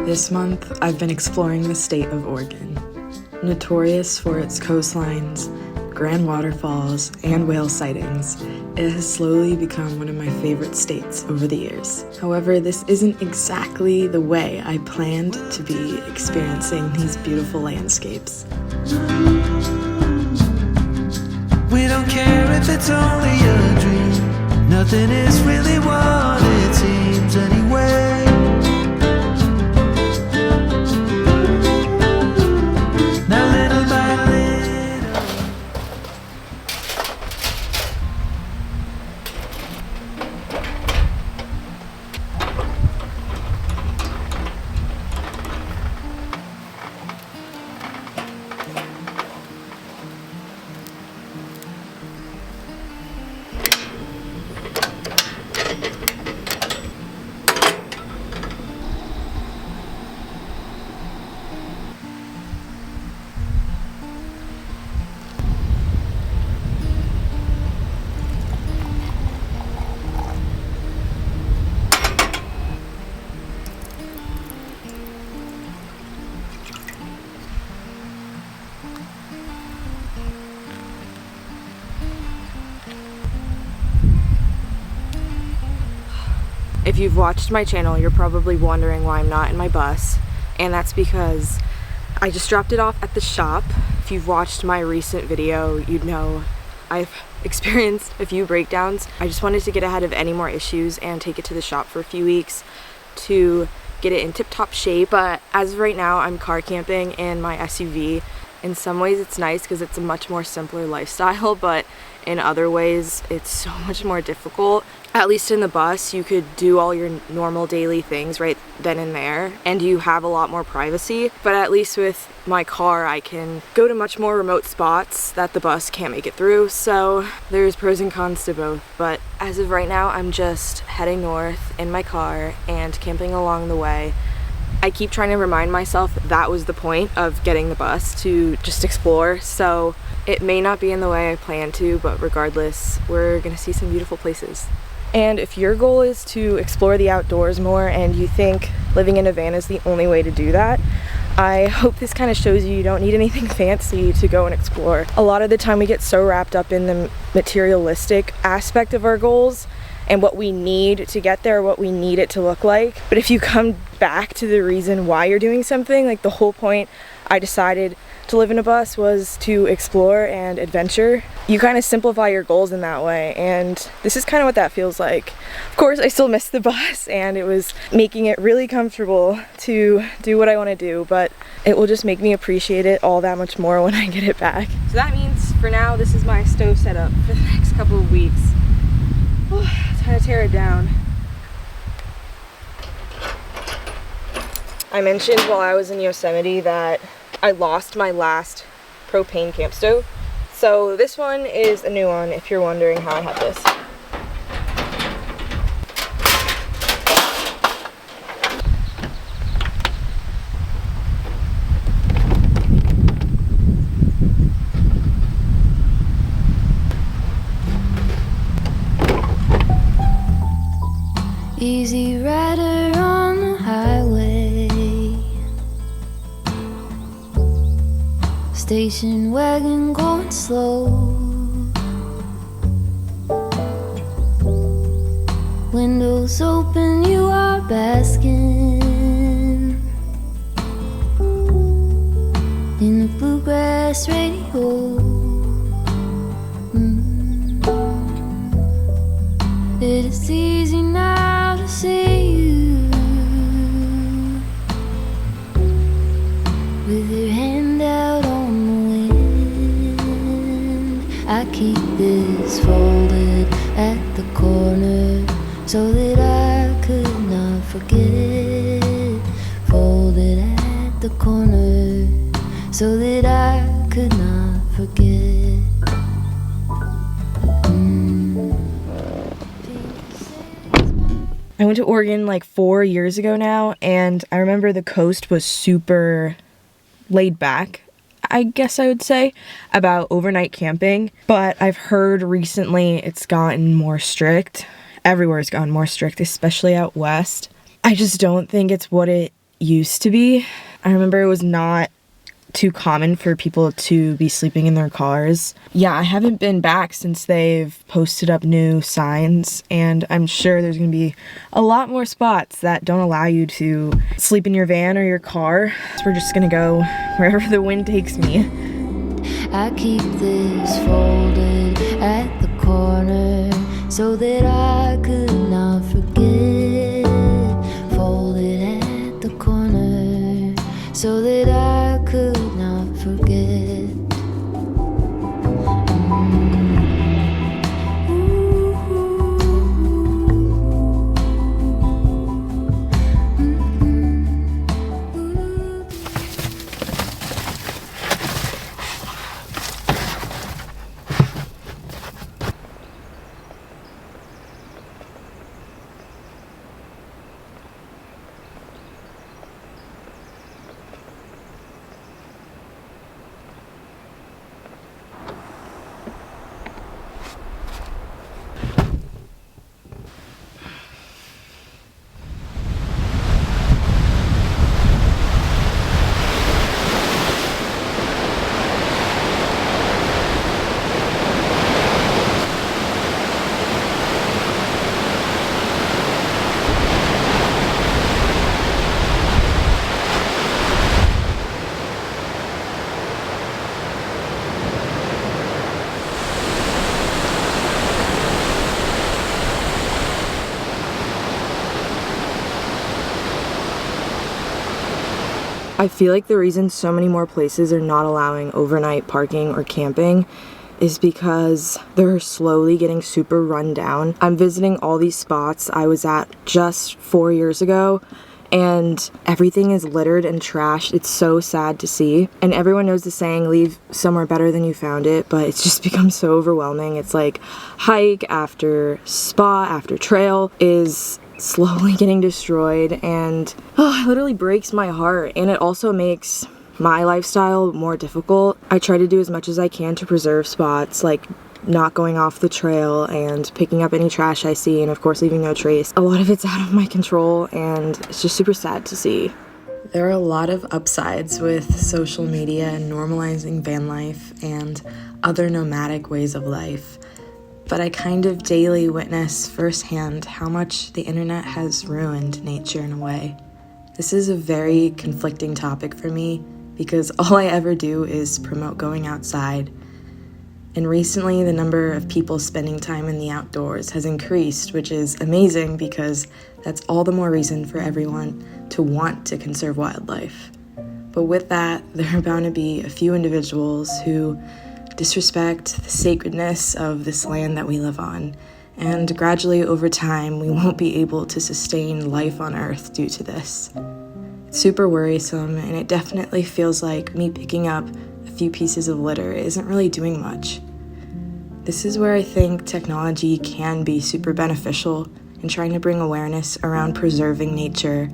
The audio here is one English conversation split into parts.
This month, I've been exploring the state of Oregon. Notorious for its coastlines, grand waterfalls, and whale sightings, it has slowly become one of my favorite states over the years. However, this isn't exactly the way I planned to be experiencing these beautiful landscapes. We don't care if it's only a dream. Nothing is really what it seems anyway. Now little by little. If you've watched my channel, you're probably wondering why I'm not in my bus, and that's because I just dropped it off at the shop. If you've watched my recent video, you'd know I've experienced a few breakdowns. I just wanted to get ahead of any more issues and take it to the shop for a few weeks to get it in tip-top shape. But as of right now, I'm car camping in my SUV. In some ways it's nice because it's a much more simpler lifestyle, but in other ways it's so much more difficult. At least in the bus, you could do all your normal daily things right then and there, and you have a lot more privacy. But at least with my car, I can go to much more remote spots that the bus can't make it through. So there's pros and cons to both. But as of right now, I'm just heading north in my car and camping along the way. I keep trying to remind myself that was the point of getting the bus, to just explore. So it may not be in the way I plan to, but regardless, we're gonna see some beautiful places. And if your goal is to explore the outdoors more and you think living in a van is the only way to do that, I hope this kind of shows you don't need anything fancy to go and explore. A lot of the time we get so wrapped up in the materialistic aspect of our goals and what we need to get there, what we need it to look like. But if you come back to the reason why you're doing something, like the whole point I decided to live in a bus was to explore and adventure, you kind of simplify your goals in that way, and this is kind of what that feels like. Of course, I still miss the bus, and it was making it really comfortable to do what I want to do, but it will just make me appreciate it all that much more when I get it back. So that means, for now, this is my stove setup for the next couple of weeks. Time to tear it down. I mentioned while I was in Yosemite that I lost my last propane camp stove. So this one is a new one, if you're wondering how I have this. Easy rider on the highway, station wagon going slow, windows open, you are basking in the bluegrass radio. It is easy now to see you with your hand out on the wind. I keep this folded at the corner so that I could not forget. Folded at the corner so that I could not forget. I went to Oregon like 4 years ago now, and I remember the coast was super laid back, I guess I would say, about overnight camping. But I've heard recently it's gotten more strict. Everywhere's gotten more strict, especially out west. I just don't think it's what it used to be. I remember it was not too common for people to be sleeping in their cars. Yeah, I haven't been back since they've posted up new signs, and I'm sure there's gonna be a lot more spots that don't allow you to sleep in your van or your car. So we're just gonna go wherever the wind takes me. I keep this folded at the corner so that I could not forget. Folded at the corner so that I could not forget. I feel like the reason so many more places are not allowing overnight parking or camping is because they're slowly getting super run down. I'm visiting all these spots I was at just 4 years ago, and everything is littered and trashed. It's so sad to see. And everyone knows the saying, leave somewhere better than you found it, but it's just become so overwhelming. It's like hike after spa after trail is slowly getting destroyed, and it literally breaks my heart. And it also makes my lifestyle more difficult. I try to do as much as I can to preserve spots, like not going off the trail and picking up any trash I see, and of course leaving no trace. A lot of it's out of my control, and it's just super sad to see. There are a lot of upsides with social media and normalizing van life and other nomadic ways of life, but I kind of daily witness firsthand how much the internet has ruined nature in a way. This is a very conflicting topic for me because all I ever do is promote going outside. And recently, the number of people spending time in the outdoors has increased, which is amazing because that's all the more reason for everyone to want to conserve wildlife. But with that, there are bound to be a few individuals who disrespect the sacredness of this land that we live on, and gradually over time we won't be able to sustain life on Earth due to this. It's super worrisome, and it definitely feels like me picking up a few pieces of litter isn't really doing much. This is where I think technology can be super beneficial in trying to bring awareness around preserving nature,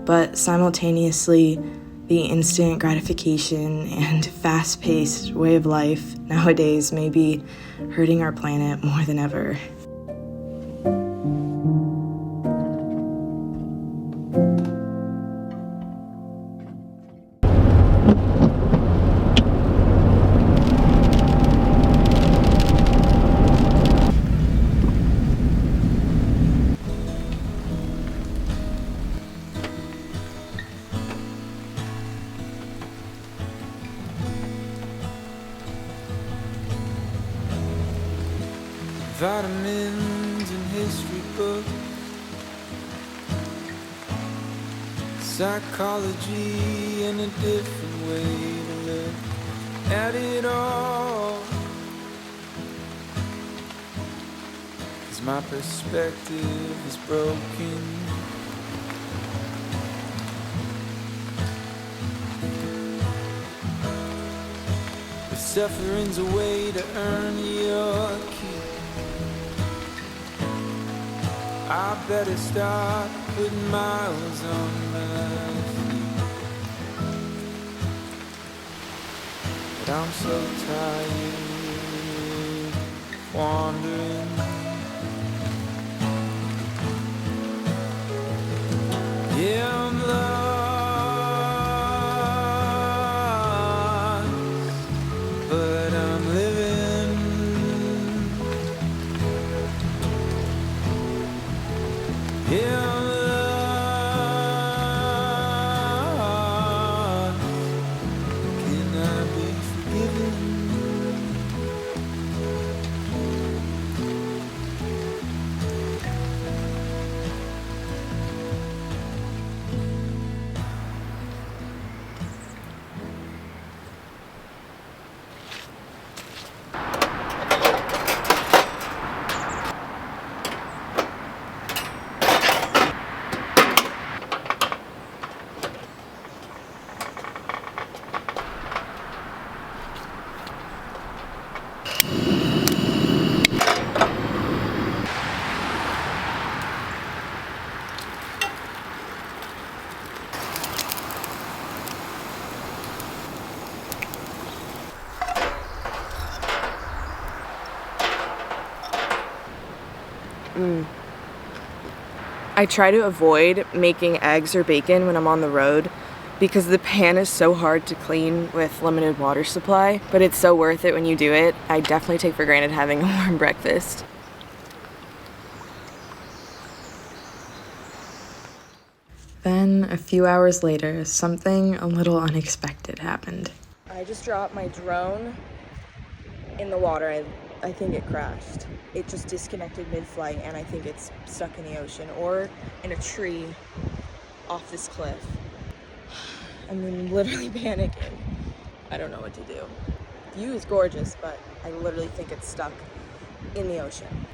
but simultaneously the instant gratification and fast-paced way of life nowadays may be hurting our planet more than ever. Vitamins and history books, psychology and a different way to look at it all. 'Cause my perspective is broken. If suffering's a way to earn your keep, I better start putting miles on my feet. But I'm so tired wandering. Yeah, I'm lost. I try to avoid making eggs or bacon when I'm on the road because the pan is so hard to clean with limited water supply, but it's so worth it when you do it. I definitely take for granted having a warm breakfast. Then, a few hours later, something a little unexpected happened. I just dropped my drone in the water. I think it crashed. It just disconnected mid-flight, and I think it's stuck in the ocean or in a tree off this cliff. I'm literally panicking. I don't know what to do. The view is gorgeous, but I literally think it's stuck in the ocean.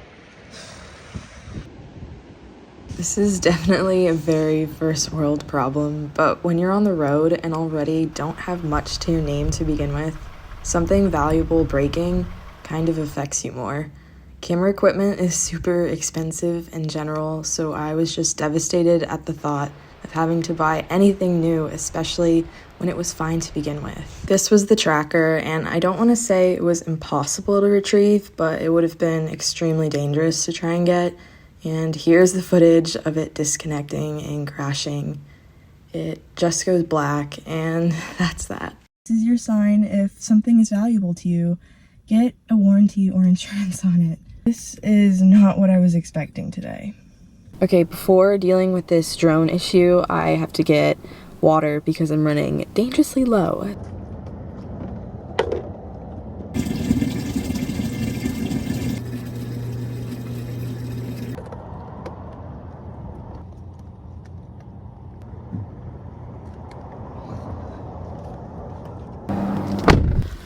This is definitely a very first world problem, but when you're on the road and already don't have much to your name to begin with, something valuable breaking kind of affects you more. Camera equipment is super expensive in general, so I was just devastated at the thought of having to buy anything new, especially when it was fine to begin with. This was the tracker, and I don't want to say it was impossible to retrieve, but it would have been extremely dangerous to try and get. And here's the footage of it disconnecting and crashing. It just goes black, and that's that. This is your sign if something is valuable to you. Get a warranty or insurance on it. This is not what I was expecting today. Okay, before dealing with this drone issue, I have to get water because I'm running dangerously low.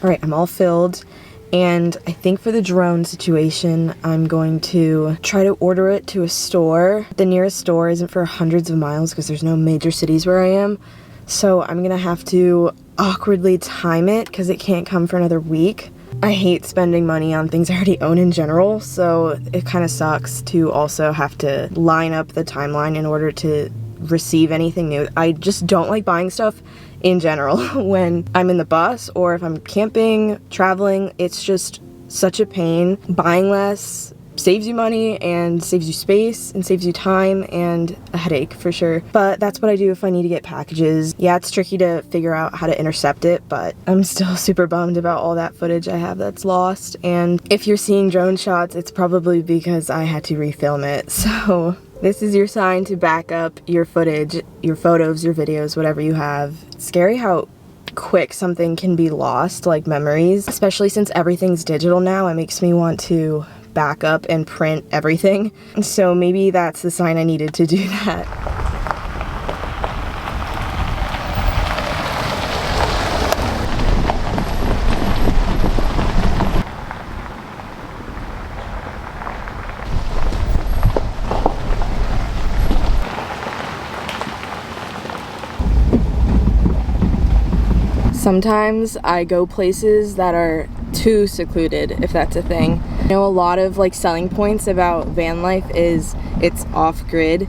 All right, I'm all filled, and I think for the drone situation, I'm going to try to order it to a store. The nearest store isn't for hundreds of miles because there's no major cities where I am, so I'm gonna have to awkwardly time it because it can't come for another week. I hate spending money on things I already own in general, so it kind of sucks to also have to line up the timeline in order to receive anything new. I just don't like buying stuff in general when I'm in the bus or if I'm camping, traveling. It's just such a pain. Buying less saves you money and saves you space and saves you time and a headache for sure. But that's what I do if I need to get packages. Yeah, it's tricky to figure out how to intercept it, but I'm still super bummed about all that footage I have that's lost. And if you're seeing drone shots, it's probably because I had to refilm it. So this is your sign to back up your footage, your photos, your videos, whatever you have. It's scary how quick something can be lost, like memories, especially since everything's digital now. It makes me want to back up and print everything. So maybe that's the sign I needed to do that. Sometimes I go places that are too secluded, if that's a thing. I know a lot of selling points about van life is it's off-grid,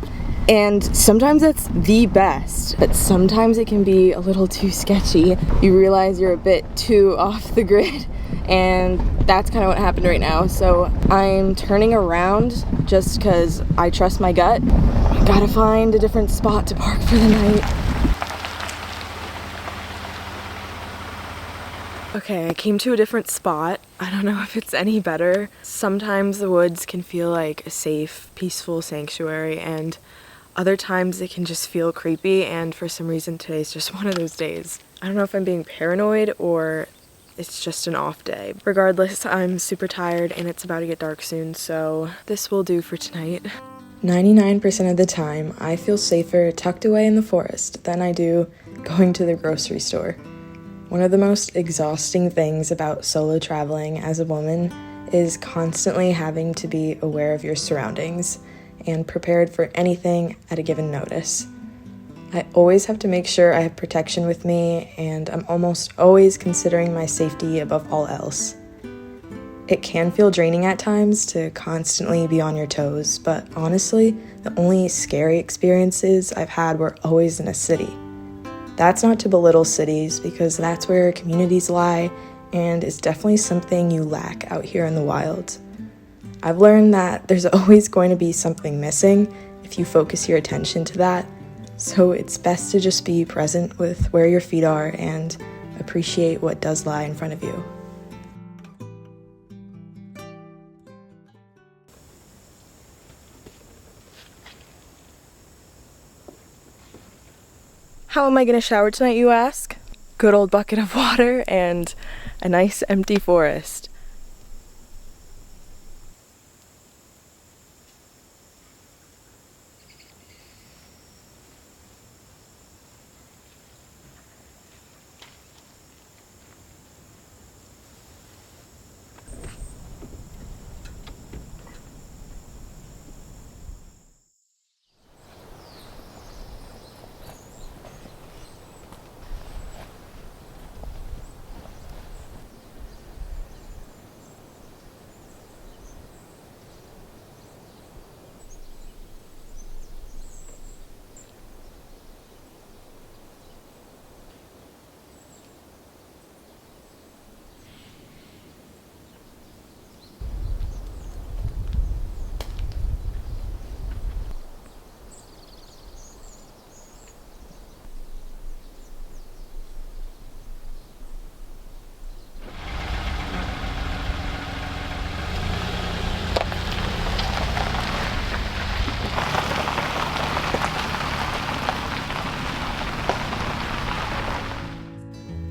and sometimes that's the best, but sometimes it can be a little too sketchy. You realize you're a bit too off the grid, and that's kind of what happened right now. So I'm turning around just because I trust my gut. I gotta find a different spot to park for the night. Okay, I came to a different spot. I don't know if it's any better. Sometimes the woods can feel like a safe, peaceful sanctuary, and other times it can just feel creepy, and for some reason today's just one of those days. I don't know if I'm being paranoid or it's just an off day. Regardless, I'm super tired and it's about to get dark soon, so this will do for tonight. 99% of the time, I feel safer tucked away in the forest than I do going to the grocery store. One of the most exhausting things about solo traveling as a woman is constantly having to be aware of your surroundings and prepared for anything at a given notice. I always have to make sure I have protection with me, and I'm almost always considering my safety above all else. It can feel draining at times to constantly be on your toes, but honestly, the only scary experiences I've had were always in a city. That's not to belittle cities, because that's where communities lie, and it's definitely something you lack out here in the wild. I've learned that there's always going to be something missing if you focus your attention to that, so it's best to just be present with where your feet are and appreciate what does lie in front of you. How am I gonna shower tonight, you ask? Good old bucket of water and a nice empty forest.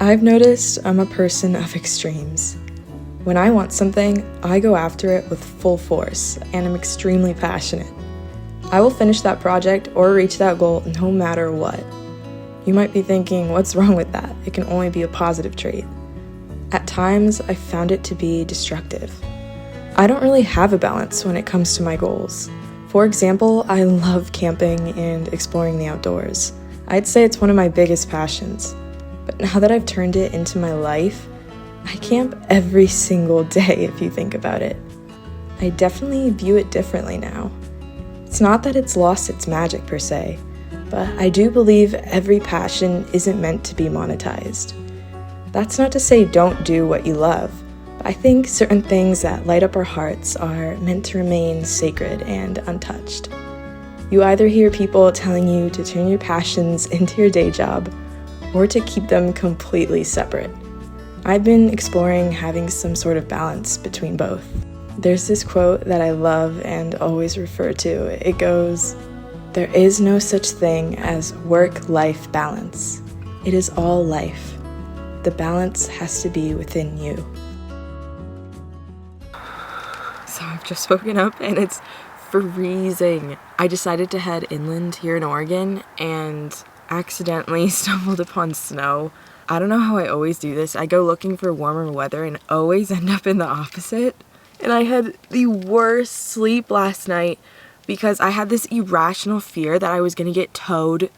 I've noticed I'm a person of extremes. When I want something, I go after it with full force, and I'm extremely passionate. I will finish that project or reach that goal no matter what. You might be thinking, what's wrong with that? It can only be a positive trait. At times, I found it to be destructive. I don't really have a balance when it comes to my goals. For example, I love camping and exploring the outdoors. I'd say it's one of my biggest passions. But now that I've turned it into my life, I camp every single day if you think about it. I definitely view it differently now. It's not that it's lost its magic per se, but I do believe every passion isn't meant to be monetized. That's not to say don't do what you love, but I think certain things that light up our hearts are meant to remain sacred and untouched. You either hear people telling you to turn your passions into your day job, or to keep them completely separate. I've been exploring having some sort of balance between both. There's this quote that I love and always refer to. It goes, "There is no such thing as work-life balance. It is all life. The balance has to be within you." So I've just woken up and it's freezing. I decided to head inland here in Oregon and accidentally stumbled upon snow. I don't know how I always do this. I go looking for warmer weather and always end up in the opposite. And I had the worst sleep last night because I had this irrational fear that I was gonna get towed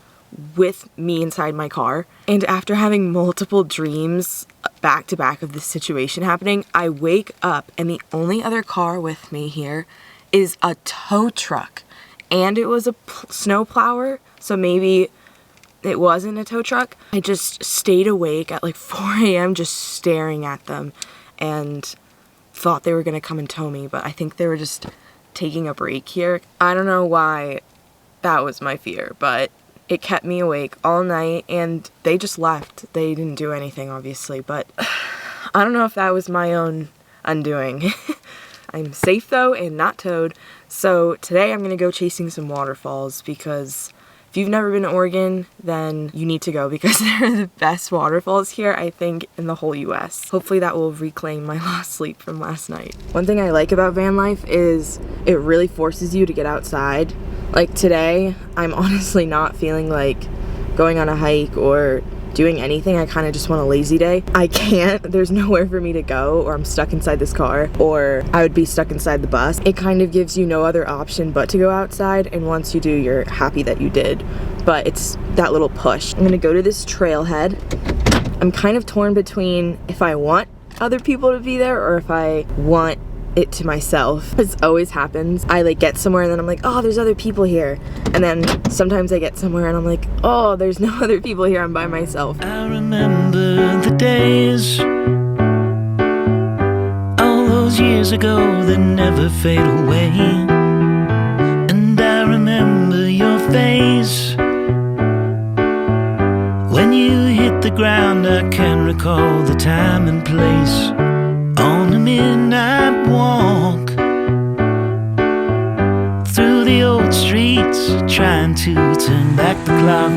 with me inside my car. And after having multiple dreams back to back of this situation happening, I wake up and the only other car with me here is a tow truck. And it was a snow plower, so maybe it wasn't a tow truck. I just stayed awake at like 4 a.m. just staring at them and thought they were gonna come and tow me, but I think they were just taking a break here. I don't know why that was my fear, but it kept me awake all night and they just left. They didn't do anything, obviously, but I don't know if that was my own undoing. I'm safe though and not towed, so today I'm gonna go chasing some waterfalls because if you've never been to Oregon, then you need to go because they're the best waterfalls here, I think, in the whole US. Hopefully that will reclaim my lost sleep from last night. One thing I like about van life is it really forces you to get outside. Like today, I'm honestly not feeling like going on a hike or doing anything. I kind of just want a lazy day. I can't. There's nowhere for me to go, or I'm stuck inside this car, or I would be stuck inside the bus. It kind of gives you no other option but to go outside, and once you do, you're happy that you did. But it's that little push. I'm gonna go to this trailhead. I'm kind of torn between if I want other people to be there or if I want it to myself. This always happens. I like get somewhere and then I'm like, oh, there's other people here. And then sometimes I get somewhere and I'm like, oh, there's no other people here, I'm by myself. I remember the days, all those those years ago that never fade away. And I remember your face when you hit the ground. I can recall the time and place on a midnight walk through the old streets, trying to turn back the clock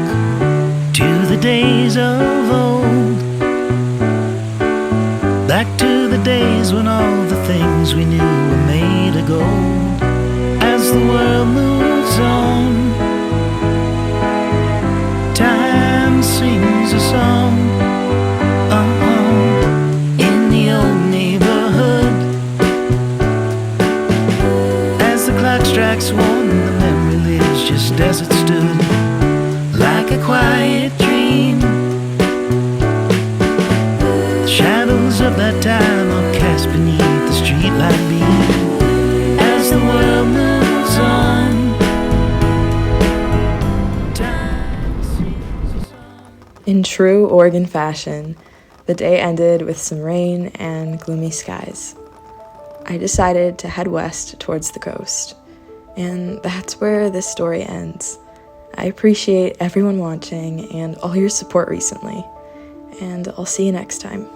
to the days of old. Back to the days when all the things we knew were made of gold. As the world moves on, time sings a song in the old neighborhood. As the clock strikes one, the memory lives just as it stood, like a quiet dream. The shadows of that time are cast beneath the streetlight beam. As the world moves on, time sings a song. In true Oregon fashion, the day ended with some rain and gloomy skies. I decided to head west towards the coast, and that's where this story ends. I appreciate everyone watching and all your support recently, and I'll see you next time.